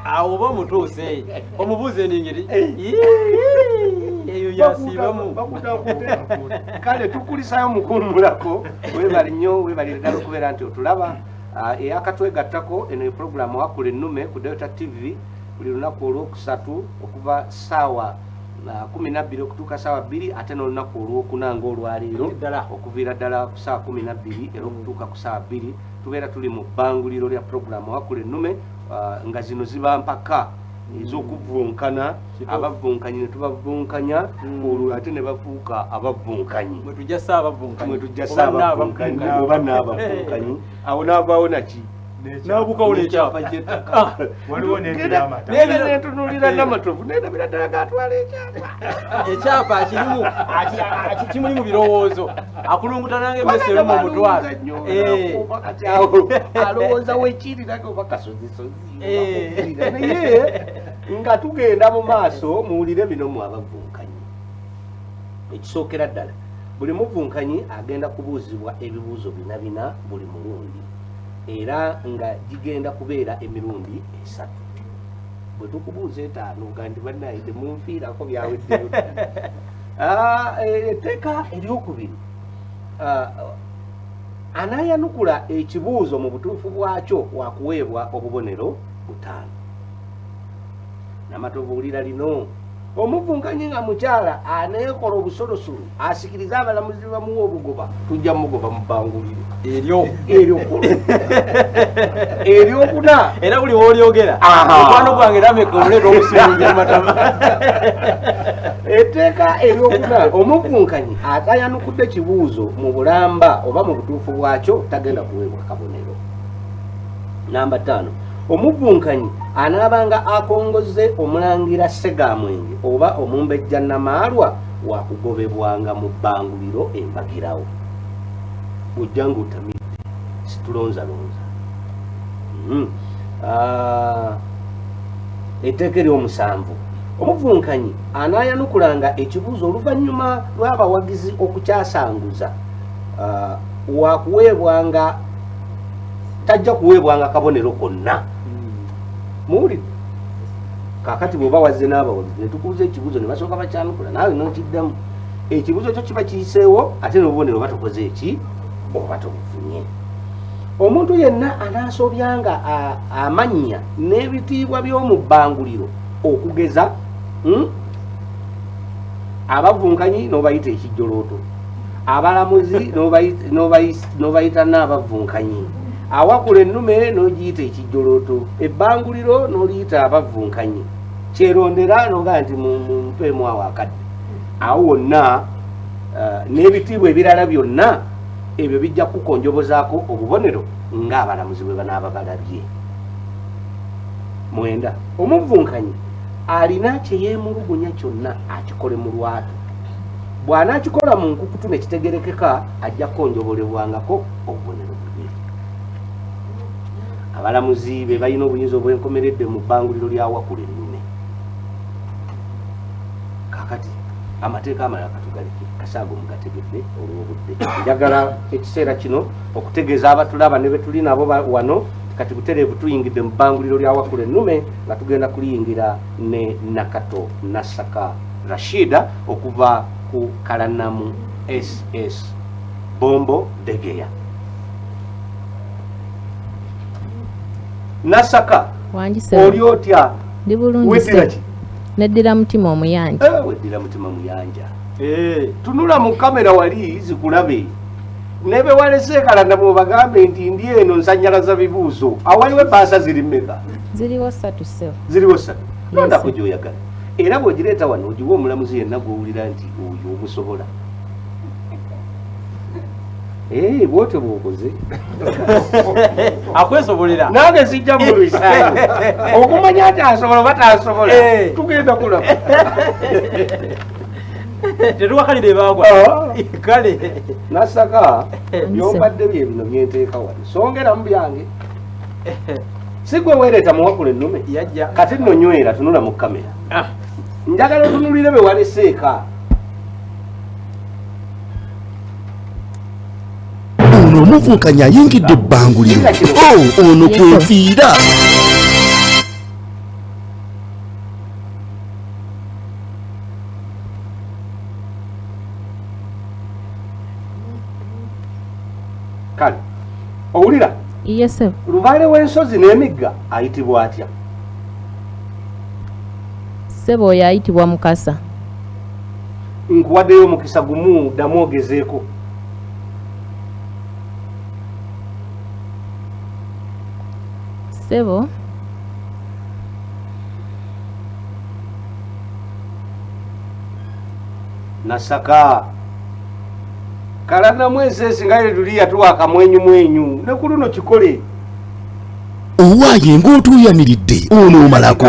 awo ba mutuuse omubuuze ningiri eyo yasibamu kale tukulisayo mukumbulako webali nnyo webalire ddala okubeera nti otulaba eyakatwegattako eno epuroguramu Wakulennume ku Delta TV buli lunaku olwokusatu okuva ssaawa 12 okutuuka ssaawa 2 ate n'olunaku olwokuna ng'olwaleero okuviira ddala ku ssaawa 12 era okutuuka ku ssaawa 2 tubeera tuli mu bbanguliro lya puroguramu Wakulennume nga zino ziba mpaka ez'okuvvuunkana abavvunkanyi ne tubavvuunkanya olwo ate ne bafuuka abavvunkanyi mwe tujja saabavvunkanyi oba n'abavvunkanyi awo n'avaawo naki n'abukawula ekyapa ky'ettaka waliwo n'ekiramata netunulira n'amatovu nedabira ddala gatwala ekyapa kimuli mu birowoozo akulunguta nange emesi eri mu mutwalo alowooza wekiriraga oba kasozisozi naye nga tugenda mu maaso muwulire bino mu abavvunkanyi ekisookera ddala buli muvvunkanyi agenda kubuuzibwa ebibuuzo bina buli mulundi era nga gigenda kubeera emirundi 3 bwe tukubuuza 5 gandi bannaye temunfiirako byaweddeyo etteeka eryokubiri anaayanukula ekibuuzo mu butuufu bwakyo wakuweebwa obubonero 5 namatovuulira lino omuvvunkanyi nga mukyala aneekola obusolosolo asikiriza abalamuzi bamuwa obugoba tujja mugoba mu bbanguliro eryokuna era buli wolyogera omukwano gwange rameka omuleeta omusimungira matama etteeka eryokuna omuvvunkanyi atayanukudde kibuuzo mu bulamba oba mu butuufu bwakyo tagenda kuweebwa kabonero. Namba 5 omuvvunkanyi anaabanga akongozze omulangira Ssegamwenge oba omumbejja Namaalwa wakugobebwanga mu bbanguliro embagirawo ojja ng'otamidde situlonzalonza. Etteeka ery'omusanvu omuvvunkanyi anaayanukulanga ekibuuzo oluvannyuma lw'abawagizi okukyasanguza wakuweebwanga tajja kuweebwanga kabonero konna. Muwulire kakati bw'oba wazze n'abawagizi ne tukubuuza ekibuuzo ne basooka bakyanukula naawe n'okiddamu ekibuuzo kyo kiba kiyiseewo ate n'obubonero oba tokoze eki oba tobufunye. Omuntu yenna anaasobyanga amannya n'ebitiibwa by'omu bbanguliro okugeza abavvunkanyi n'obayita ekijjolooto, abalamuzi n'obayita n'abavvunkanyi, Awakulennume n'ogiyita ekijjolooto, ebbanguliro n'oliyita abavvunkanyi, kyerondera n'ogaa nti mumpeemu awo akadde. Awo wonna n'ebitiibwa ebirala byonna ebyo bijja kukonjobozaako obubonero ng'abalamuzi bwe banaaba balabye. 9 omuvvunkanyi alina kye yeemulugunya kyonna akikole mu lwatu. Bw'anaakikola mu nkukutu ne kitegerekeka ajja kukonjobolebwangako obubonero bubiri. Abalamuzi be balina obuyinza obwenkomeredde mu bbanguliro lya Wakulennume. Kakati amateeka amalala katugaleke kasaago mugategedde olw'obudde. Njagala ekiseera kino okutegeeza abatulaba ne be tuli nabo wano kati butereevu tuyingidde mu bbanguliro lya Wakulennume nga tugenda kuliyingira ne Nakato Nasaka Rashida okuva ku Kalanamu SS Bombo Degeya. Nasaka oli otya? Ndi bulungi. Neddira mutima omuyanja. Weddira mutima muyanja. Tunula mu kamera wali zikulabe. Nebe walese Kalanamu bagambe nti ndi eno nsanyalaza bibuuzo. Awaliwo ebbaasa ziri mmeka? Ziriwo 3 seo. Ziriwo 3. Nonda kujoyagala. Era bw'ogireeta wano ogiwa omulamuzi yenna gw'owulira nti oyo omusobola. Bwotyo bw'okoze akwesobolera nange sijja mu lwisaayo okumanya nti asobola oba taasobola tugenda kulaba tetuwakalire baagwa kale Nasaka byombadde bye bino byenteeka wano songeramu byange si gwe weereeta mu Wakulennume yajja kati nno nywera tunula mu kamera njagala otunulire be waleseeka. Ono omuvvunkanyi ayingidde ebbanguliro ono kwefiira. owulira Yes sebo. lubaale w'ensozi n'emigga ayitibwa atya? Sebo oyo ayitibwa Mukasa. Nkuwaddeyo omukisa gumu ddamu ogezeeko. Sebo Nasaka kalana mwezi esingaire tuli yatuwa akamwenyumwenyu ne ku luno kikole. Owaaye ng'otuyamiridde ono omalako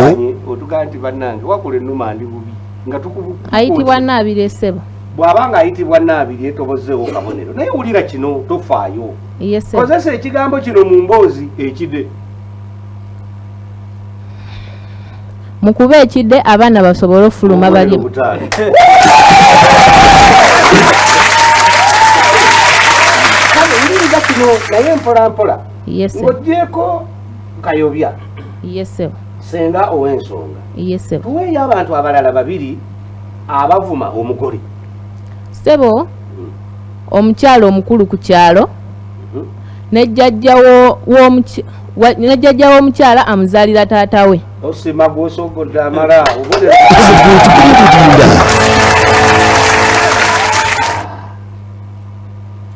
otugaa nti bannange Wakulennume ndi bubi nga tukubu ayitibwa Naabire Sebo. bw'abanga ayitibwa Naabire etobozeewo kabonero naye wulira kino tofaayo. Yes sebo. Kozesa ekigambo kino mu mboozi ekide. Mu kuba ekidde abaana basobole okufuluma balye. Wuliriza kino naye mpola mpola. Yes sebo. Ng'oggyeko kayobya Yes sebo. senga ow'ensonga. Yes sebo. Tuweeyo abantu abalala babiri abavuma omugole. Sebo omukyalo omukulu ku kyalo ne jjajjawo w'omukyala amuzaalira taata we. Osima gw'osoggodde amala obole.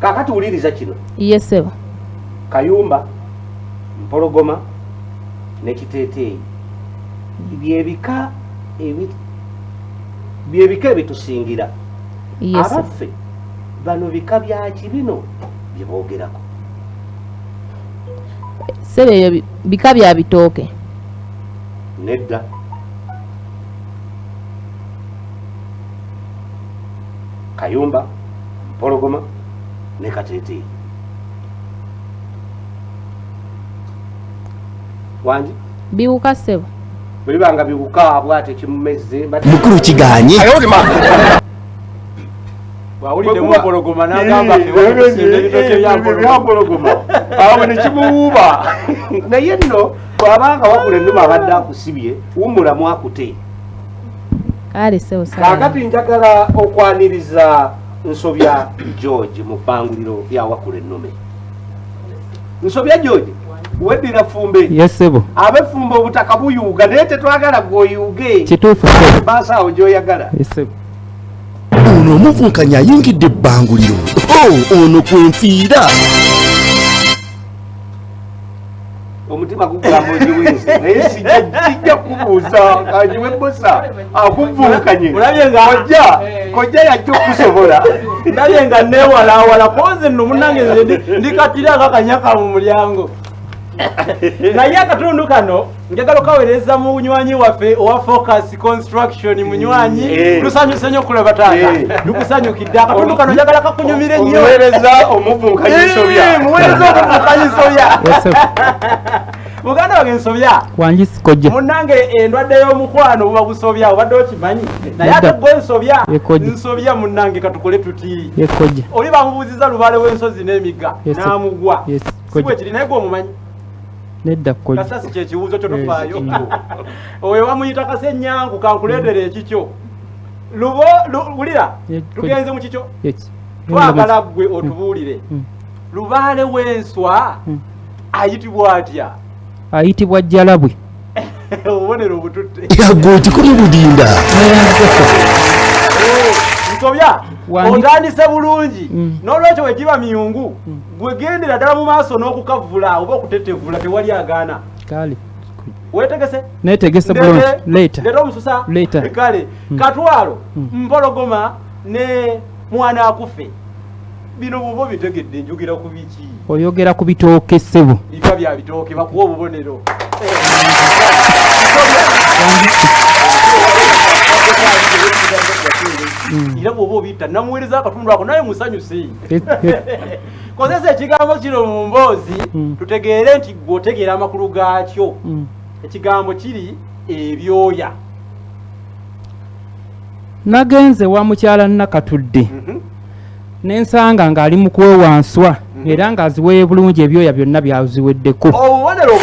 Kaakati wuliriza kino. Yes sebo. Kayumba, Mpologoma ne Kiteeteeyi byebika ebitusingira. Yes sebo. Abaffe bano bika byaki bino bye boogerako? Sebo ebyo bika bya bitooke. Nedda. Kayumba, Mpologoma ne Kateeteeyi. Wangi Biwuka sebo. bwe bibanga biwuka bwate kimumezze mukulu kiganye wawuliddemu Mpologoma n'agamba Mpologoma awo ne kimuwuuba. Naye nno bw'abanga Wakulennume abadde akusibye wumulamu akute. Kale sebo sana. Kaakati njagala okwaniriza Nsobya George mu bbanguliro lya Wakulennume. Nsobya George weddira Fumbe. Yes sebo. Abefumba obutaka buyuuga naye tetwagala gw'oyuuge. Kituufu sebo. Baasa awo gy'oyagala. Yes sebo. ono omuvunkanyi ayingidde ebbanguliro ono kwenfiira omutima gugamba ogiwenze naye sijja kubuuza kanyiwe bosa akuvunkanye kojja yajja okusobola ndabye nga neewalawala koze nno munange ndikatira akakanyaka mu mulyango naye akatundu kano njagala okaweereza mu bunywanyi waffe owa Focus Construction munywanyi tusanyuse nnyo okulaba taata tukusanyukidde akatundu kano njagala kakunyumire nnyo omuweereza omuvunkanyi Nsobya muweereza omuvunkanyi Nsobya muganda wange Nsobya wangi sikojja munnange endwadde y'omukwano buba busobya obadde okimanyi naye ate gwe Nsobya Nsobya munnange katukole tuti yekojja oli bamubuuziza lubaale w'ensozi n'emigga n'amugwa si bwe kiri naye gwe omumanyi nedda kojja kasasi kyekibuuzo kyo tofaayo oyo bamuyita Kasenyangu kankuleetera ekikyo wulira tugenze mu kikyo twagala ggwe otubuulire lubaale w'enswa ayitibwa atya ayitibwa Jjalabwe obubonero obututte yagwe tikuli budinda Nsobya otandise bulungi n'olwekyo wegiba miyungu gwe gendera ddala mu maaso n'okukavula oba okutetevula tewali agaana kale wetegese netegese bulungi leeta omususa kale Katwalo Mpologoma ne mwana akufe bino bubo bitegedde njogira ku biki oyogera ku bitooke ssebo bika bya bitooke bakuwa obubonero era bw'oba obiyita namuweereza akatundu ako naye musanyuse kozesa ekigambo kino mu mboozi tutegeere nti gw'otegeera amakulu gaakyo ekigambo kiri ebyoya nagenze wa mukyala Nakatudde nensanga ng'ali mu kwewanswa era ng'aziweeye bulungi ebyoya byonna byaziweddeko obubonero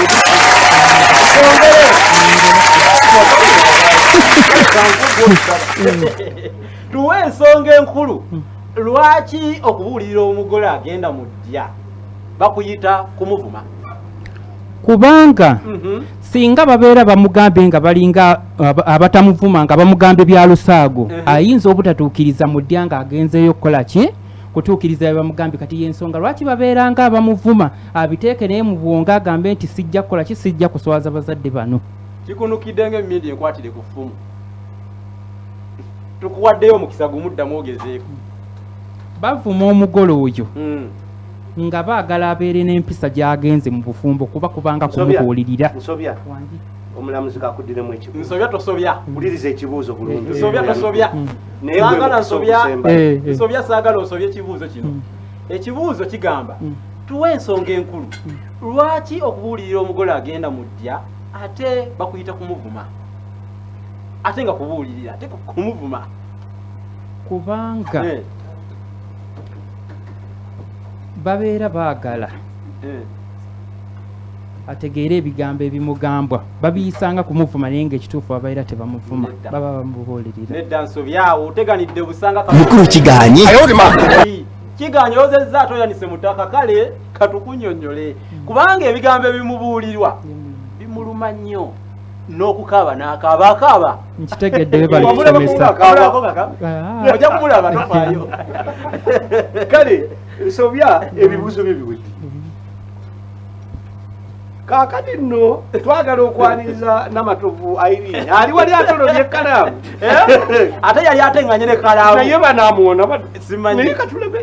tuwe ensonga enkulu lwaki okubuulirira omugole agenda mu ddya bakuyita kumuvuma kubanga singa babeera bamugambe nga balinga abatamuvuma nga bamugambe bya lusaago ayinza obutatuukiriza mu ddya nga agenzeeyo okukola ki kutuukiriza bamugambe kati y'ensonga lwaki babeera nga abamuvuma abiteeke naye mu bwongo agambe nti sijja kukola ki sijja kuswaza bazadde bano kikunukidde ng'emmindi enkwatire ku ffumu tukuwaddeyo omukisa gumuddamu ogezeeko bavuma omugole oyo nga baagala abeere n'empisa gy'agenze mu bufumbo kuba kubanga kumubuulirira nsobya omulamuzi kakuddiremu ekibuuzo nsobya tosobya wuliriza ekibuuzo bulungi nsobya tosobya saagala nsobya saagala osobya ekibuuzo kino ekibuuzo kigamba tuwa ensonga enkulu lwaki okubuulirira omugole agenda mu ddya ate bakuyita kumuvuma ate nga kubuulirira ate kumuvuma kubanga babeera baagala ategeera ebigambo ebimugambwa babiyisanga kumuvuma naye ngaekituufu babeera tebamuvuma baba bamubuulirira nedda nsobyawo oteganidde busanga mukulu kiganye kiganye ozezza atoyanise mutaka kale katukunnyonnyole kubanga ebigambo ebimubuulirwa bimuluma nnyo n'okukaaba n'akaaba nkitegedde balikusomesa ojja kumulaba tofaayo kale nsobya ebibuuzo bye biwedde kaakati nno twagala okwaniriza namatovu airini ali wali atolobye ekkalaamu ate yali ateŋŋanye n'ekkalaamu naye banaamuwona simanyi naye katulebe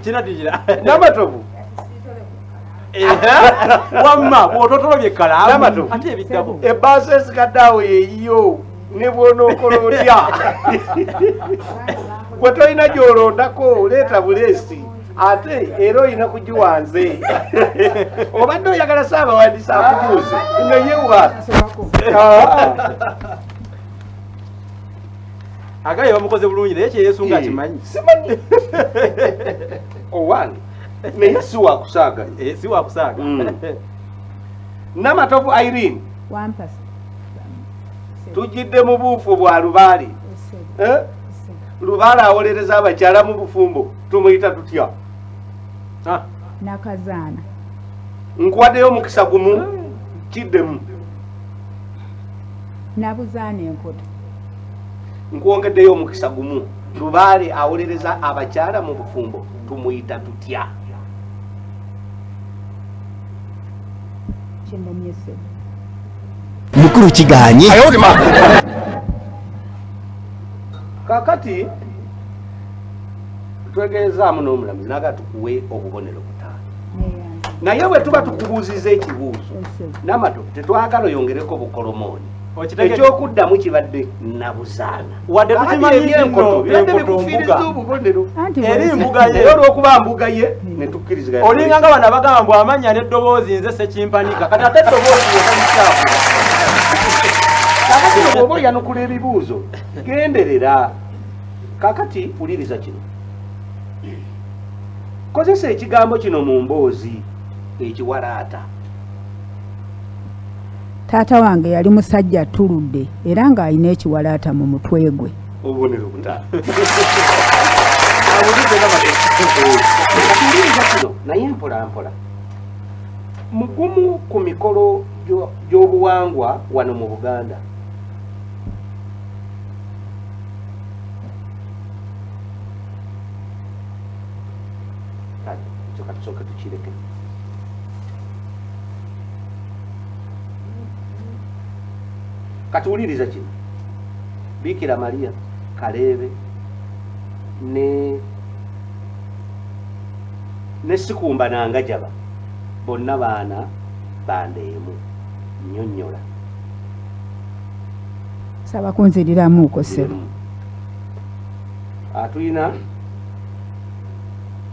kinatijira namatovu wamma bw'ototolobye ekkalaamu ate ebiddako ebbaasa esigaddaawo yeeyiyo ne bw'onookola otya gwe tolina gy'olondako leeta buleesi ate era olina kugiwanze obadde oyagala saabawandiisi akubuuze nayewa agaye bamukoze bulungi naye kyeyesunga akimanyi simanyi owange naye si wakusaaga si wakusaaga namatovu irene wampasa tujjidde mu buufu bwa lubaale lubaale awolereza abakyala mu bufumbo tumuyita tutya nakazaana nkuwaddeyo omukisa gumu kiddemu nabuzaana enkota nkwongeddeyo omukisa gumu lubaale awolereza abakyala mu bufumbo tumuyita tutya kyendamyese mukulu kiganye kakati twegeezaamu n'omulamuzi naga tukuwe obubonero butaano naye bwe tuba tukubuuziza ekibuuzo namato tetwagala oyongereko bukolomooni ekyokuddamu kibadde nabuzaana wadde tukimanyi enkoto bikufiiriza obubonero eri mbuga ye era olw'okuba mbuga ye netukkiriziganya olinga nga bano abagamba mbw amanya n'eddoboozi nze sekimpanika kati ate eddoboozi yetalikyafu kakati bwoba oyanukula ebibuuzo genderera kakati wuliriza kino kozesa ekigambo kino mu mboozi ekiwalaata taata wange yali musajja atuludde era ng'alina ekiwalaata mu mutwe gwe obubonero butaano awuliriza kino naye mpolampola mugumu ku mikolo gy'obuwangwa wano mu Buganda katusooke tukireke katuwuliriza kino Bikira Maria Kaleebe ne Sikumba Nangajaba bonna baana bandeemu nnyonnyola saba kunziriramuuko ssebo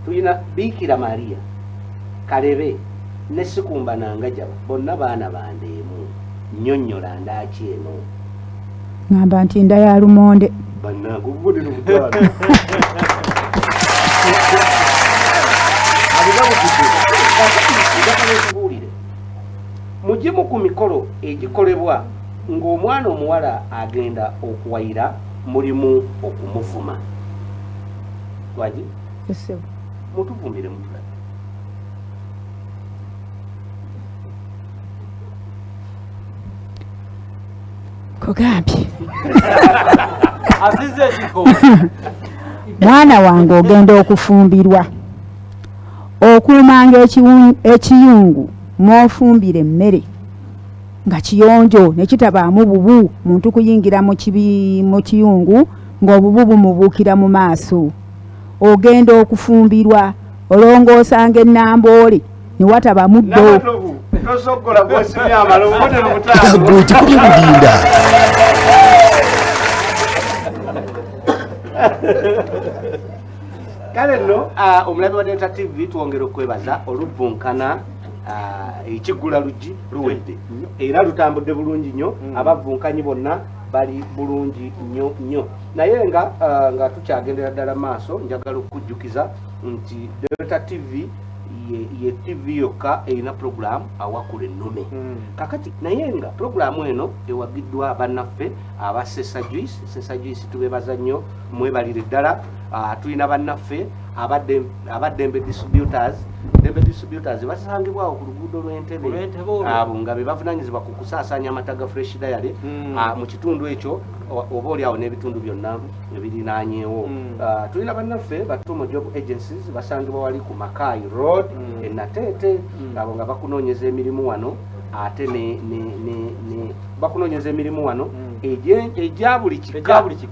tuyina Bikira Maria Kaleebe ne Sikumba Nangajaba bonna baana bandeemu nnyonnyola ndaaki eno ngamba nti nda ya lumonde bannange obubonero butaano abigabukiddekatubuulire mugimu ku mikolo egikolebwa ng'omwana omuwala agenda okuwayira mulimu okumuvuma wagi ssebo mutuvumire mutulabe kugambye asize ekiko mwana wange ogenda okufumbirwa okuumanga ekiyungu mw'ofumbira emmere nga kiyonjo ne kitabaamu bubu muntu kuyingira mu kiyungu ng'obubu bumubuukira mu maaso ogenda okufumbirwa olongoosanga ennamboole ne wataba muddo tosogola gwosimya amala obubonero enkandaggo ekikubi budinda kale nno omulabi wa Delta TV twongera okwebaza oluvvunkana ekigula luggi luwedde era lutambudde bulungi nnyo abavvunkanyi bonna bali bulungi nnyo naye nga tukyagendera ddala maaso njagala okukujjukiza nti Delta TV ye TV yokka erina puroguramu Wakulennume kakati naye nga puroguramu eno ewagiddwa bannaffe aba Sesa Juice tubebaza nnyo mwebalire ddala tulina bannaffe abadembe distributors basangibwawo ku luguudo lw'Entebbe abo nga be bavunanyizibwa ku kusaasaanya amata ga fresh diary mu kitundu ekyo oba oliawo n'ebitundu byonna ebirinaanyeewo tulina bannaffe batumo job agencies basangibwa wali ku Makai Road enateete abo nga bakunoonyeza emirimu wano ate bakunoonyeza emirimu wano egya buli kika